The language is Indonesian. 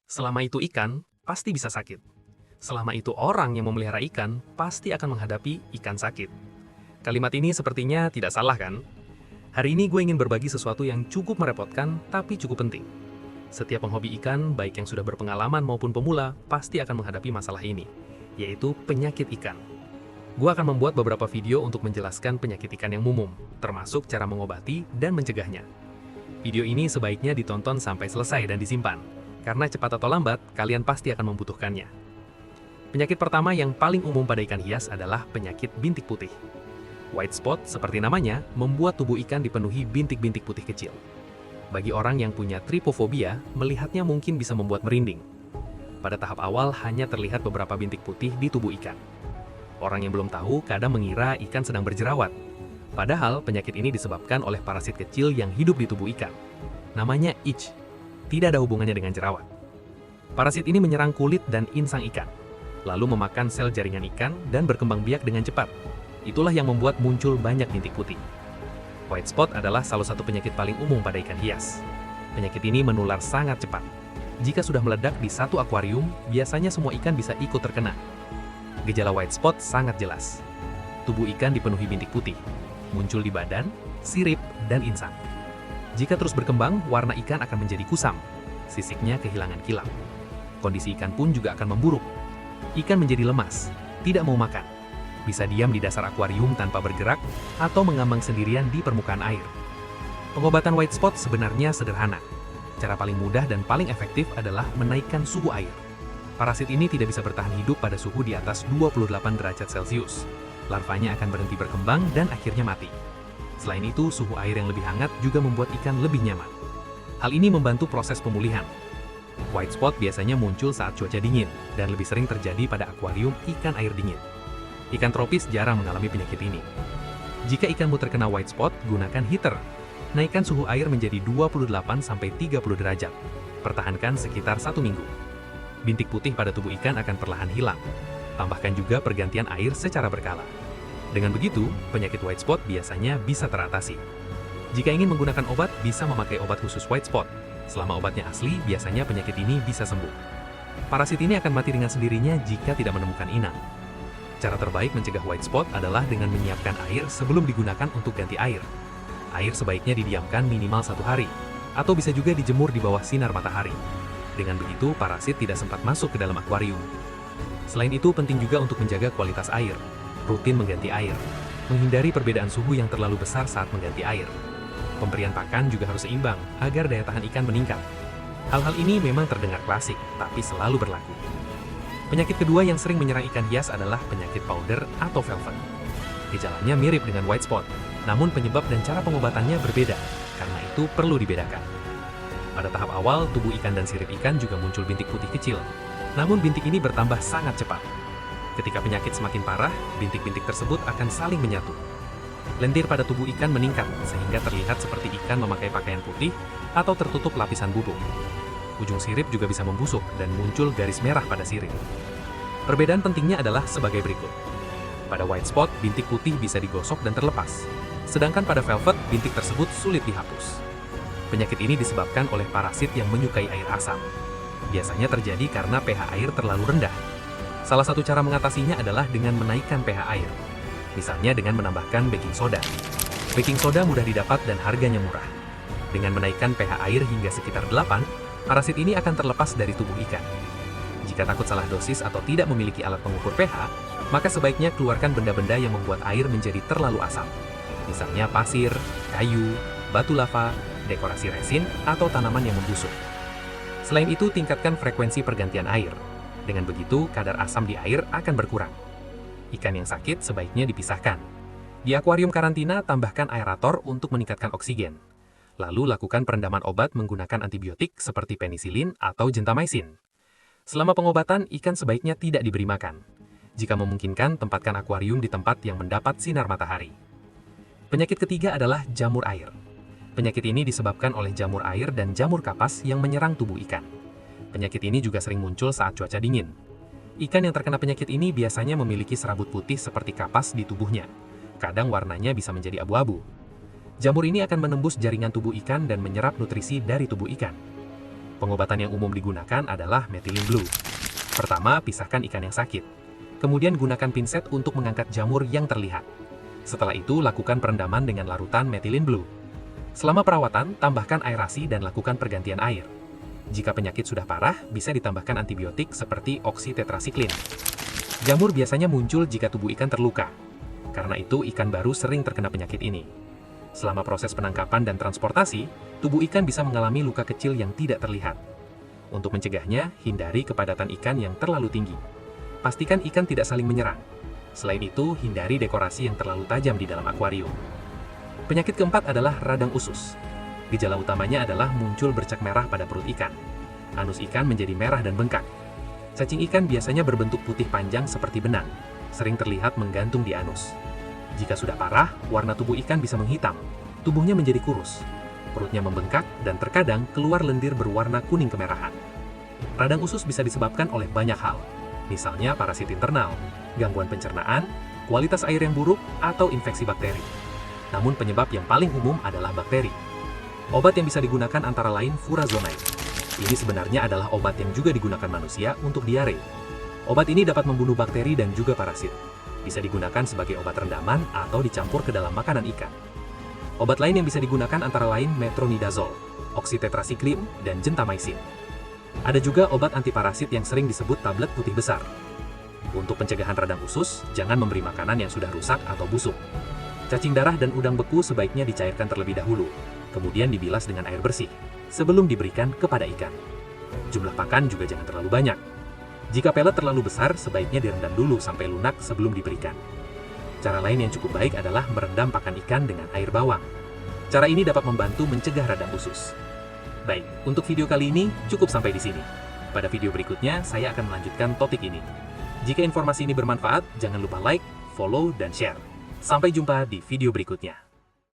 Selama itu ikan, pasti bisa sakit. Selama itu orang yang memelihara ikan, pasti akan menghadapi ikan sakit. Kalimat ini sepertinya tidak salah kan? Hari ini gue ingin berbagi sesuatu yang cukup merepotkan, tapi cukup penting. Setiap penghobi ikan, baik yang sudah berpengalaman maupun pemula, pasti akan menghadapi masalah ini, yaitu penyakit ikan. Gue akan membuat beberapa video untuk menjelaskan penyakit ikan yang umum, termasuk cara mengobati dan mencegahnya. Video ini sebaiknya ditonton sampai selesai dan disimpan, karena cepat atau lambat, kalian pasti akan membutuhkannya. Penyakit pertama yang paling umum pada ikan hias adalah penyakit bintik putih. White spot, seperti namanya, membuat tubuh ikan dipenuhi bintik-bintik putih kecil. Bagi orang yang punya trypophobia, melihatnya mungkin bisa membuat merinding. Pada tahap awal, hanya terlihat beberapa bintik putih di tubuh ikan. Orang yang belum tahu kadang mengira ikan sedang berjerawat. Padahal, penyakit ini disebabkan oleh parasit kecil yang hidup di tubuh ikan. Namanya itch. Tidak ada hubungannya dengan jerawat. Parasit ini menyerang kulit dan insang ikan, lalu memakan sel jaringan ikan dan berkembang biak dengan cepat. Itulah yang membuat muncul banyak bintik putih. White spot adalah salah satu penyakit paling umum pada ikan hias. Penyakit ini menular sangat cepat. Jika sudah meledak di satu akuarium, biasanya semua ikan bisa ikut terkena. Gejala white spot sangat jelas. Tubuh ikan dipenuhi bintik putih, muncul di badan, sirip, dan insang. Jika terus berkembang, warna ikan akan menjadi kusam. Sisiknya kehilangan kilap. Kondisi ikan pun juga akan memburuk. Ikan menjadi lemas, tidak mau makan. Bisa diam di dasar akuarium tanpa bergerak, atau mengambang sendirian di permukaan air. Pengobatan white spot sebenarnya sederhana. Cara paling mudah dan paling efektif adalah menaikkan suhu air. Parasit ini tidak bisa bertahan hidup pada suhu di atas 28 derajat Celcius. Larvanya akan berhenti berkembang dan akhirnya mati. Selain itu, suhu air yang lebih hangat juga membuat ikan lebih nyaman. Hal ini membantu proses pemulihan. White spot biasanya muncul saat cuaca dingin, dan lebih sering terjadi pada akuarium ikan air dingin. Ikan tropis jarang mengalami penyakit ini. Jika ikanmu terkena white spot, gunakan heater. Naikkan suhu air menjadi 28-30 derajat. Pertahankan sekitar 1 minggu. Bintik putih pada tubuh ikan akan perlahan hilang. Tambahkan juga pergantian air secara berkala. Dengan begitu, penyakit white spot biasanya bisa teratasi. Jika ingin menggunakan obat, bisa memakai obat khusus white spot. Selama obatnya asli, biasanya penyakit ini bisa sembuh. Parasit ini akan mati dengan sendirinya jika tidak menemukan inang. Cara terbaik mencegah white spot adalah dengan menyiapkan air sebelum digunakan untuk ganti air. Air sebaiknya didiamkan minimal 1 hari, atau bisa juga dijemur di bawah sinar matahari. Dengan begitu, parasit tidak sempat masuk ke dalam akuarium. Selain itu, penting juga untuk menjaga kualitas air. Rutin mengganti air. Menghindari perbedaan suhu yang terlalu besar saat mengganti air. Pemberian pakan juga harus seimbang, agar daya tahan ikan meningkat. Hal-hal ini memang terdengar klasik, tapi selalu berlaku. Penyakit kedua yang sering menyerang ikan hias adalah penyakit powder atau velvet. Gejalanya mirip dengan white spot, namun penyebab dan cara pengobatannya berbeda, karena itu perlu dibedakan. Pada tahap awal, tubuh ikan dan sirip ikan juga muncul bintik putih kecil. Namun bintik ini bertambah sangat cepat. Ketika penyakit semakin parah, bintik-bintik tersebut akan saling menyatu. Lendir pada tubuh ikan meningkat, sehingga terlihat seperti ikan memakai pakaian putih atau tertutup lapisan bubuk. Ujung sirip juga bisa membusuk dan muncul garis merah pada sirip. Perbedaan pentingnya adalah sebagai berikut. Pada white spot, bintik putih bisa digosok dan terlepas. Sedangkan pada velvet, bintik tersebut sulit dihapus. Penyakit ini disebabkan oleh parasit yang menyukai air asam. Biasanya terjadi karena pH air terlalu rendah. Salah satu cara mengatasinya adalah dengan menaikkan pH air. Misalnya dengan menambahkan baking soda. Baking soda mudah didapat dan harganya murah. Dengan menaikkan pH air hingga sekitar 8, parasit ini akan terlepas dari tubuh ikan. Jika takut salah dosis atau tidak memiliki alat pengukur pH, maka sebaiknya keluarkan benda-benda yang membuat air menjadi terlalu asam. Misalnya pasir, kayu, batu lava, dekorasi resin, atau tanaman yang membusuk. Selain itu, tingkatkan frekuensi pergantian air. Dengan begitu, kadar asam di air akan berkurang. Ikan yang sakit sebaiknya dipisahkan. Di akuarium karantina, tambahkan aerator untuk meningkatkan oksigen. Lalu lakukan perendaman obat menggunakan antibiotik seperti penisilin atau gentamicin. Selama pengobatan, ikan sebaiknya tidak diberi makan. Jika memungkinkan, tempatkan akuarium di tempat yang mendapat sinar matahari. Penyakit ketiga adalah jamur air. Penyakit ini disebabkan oleh jamur air dan jamur kapas yang menyerang tubuh ikan. Penyakit ini juga sering muncul saat cuaca dingin. Ikan yang terkena penyakit ini biasanya memiliki serabut putih seperti kapas di tubuhnya. Kadang warnanya bisa menjadi abu-abu. Jamur ini akan menembus jaringan tubuh ikan dan menyerap nutrisi dari tubuh ikan. Pengobatan yang umum digunakan adalah methylene blue. Pertama, pisahkan ikan yang sakit. Kemudian gunakan pinset untuk mengangkat jamur yang terlihat. Setelah itu, lakukan perendaman dengan larutan methylene blue. Selama perawatan, tambahkan aerasi dan lakukan pergantian air. Jika penyakit sudah parah, bisa ditambahkan antibiotik seperti oksitetrasiklin. Jamur biasanya muncul jika tubuh ikan terluka. Karena itu, ikan baru sering terkena penyakit ini. Selama proses penangkapan dan transportasi, tubuh ikan bisa mengalami luka kecil yang tidak terlihat. Untuk mencegahnya, hindari kepadatan ikan yang terlalu tinggi. Pastikan ikan tidak saling menyerang. Selain itu, hindari dekorasi yang terlalu tajam di dalam akuarium. Penyakit keempat adalah radang usus. Gejala utamanya adalah muncul bercak merah pada perut ikan. Anus ikan menjadi merah dan bengkak. Cacing ikan biasanya berbentuk putih panjang seperti benang, sering terlihat menggantung di anus. Jika sudah parah, warna tubuh ikan bisa menghitam, tubuhnya menjadi kurus, perutnya membengkak, dan terkadang keluar lendir berwarna kuning kemerahan. Radang usus bisa disebabkan oleh banyak hal, misalnya parasit internal, gangguan pencernaan, kualitas air yang buruk, atau infeksi bakteri. Namun penyebab yang paling umum adalah bakteri. Obat yang bisa digunakan antara lain furazonide. Ini sebenarnya adalah obat yang juga digunakan manusia untuk diare. Obat ini dapat membunuh bakteri dan juga parasit. Bisa digunakan sebagai obat rendaman atau dicampur ke dalam makanan ikan. Obat lain yang bisa digunakan antara lain metronidazole, oksitetrasiklin, dan gentamicin. Ada juga obat antiparasit yang sering disebut tablet putih besar. Untuk pencegahan radang usus, jangan memberi makanan yang sudah rusak atau busuk. Cacing darah dan udang beku sebaiknya dicairkan terlebih dahulu, kemudian dibilas dengan air bersih, sebelum diberikan kepada ikan. Jumlah pakan juga jangan terlalu banyak. Jika pelet terlalu besar, sebaiknya direndam dulu sampai lunak sebelum diberikan. Cara lain yang cukup baik adalah merendam pakan ikan dengan air bawang. Cara ini dapat membantu mencegah radang usus. Baik, untuk video kali ini cukup sampai di sini. Pada video berikutnya, saya akan melanjutkan topik ini. Jika informasi ini bermanfaat, jangan lupa like, follow, dan share. Sampai jumpa di video berikutnya.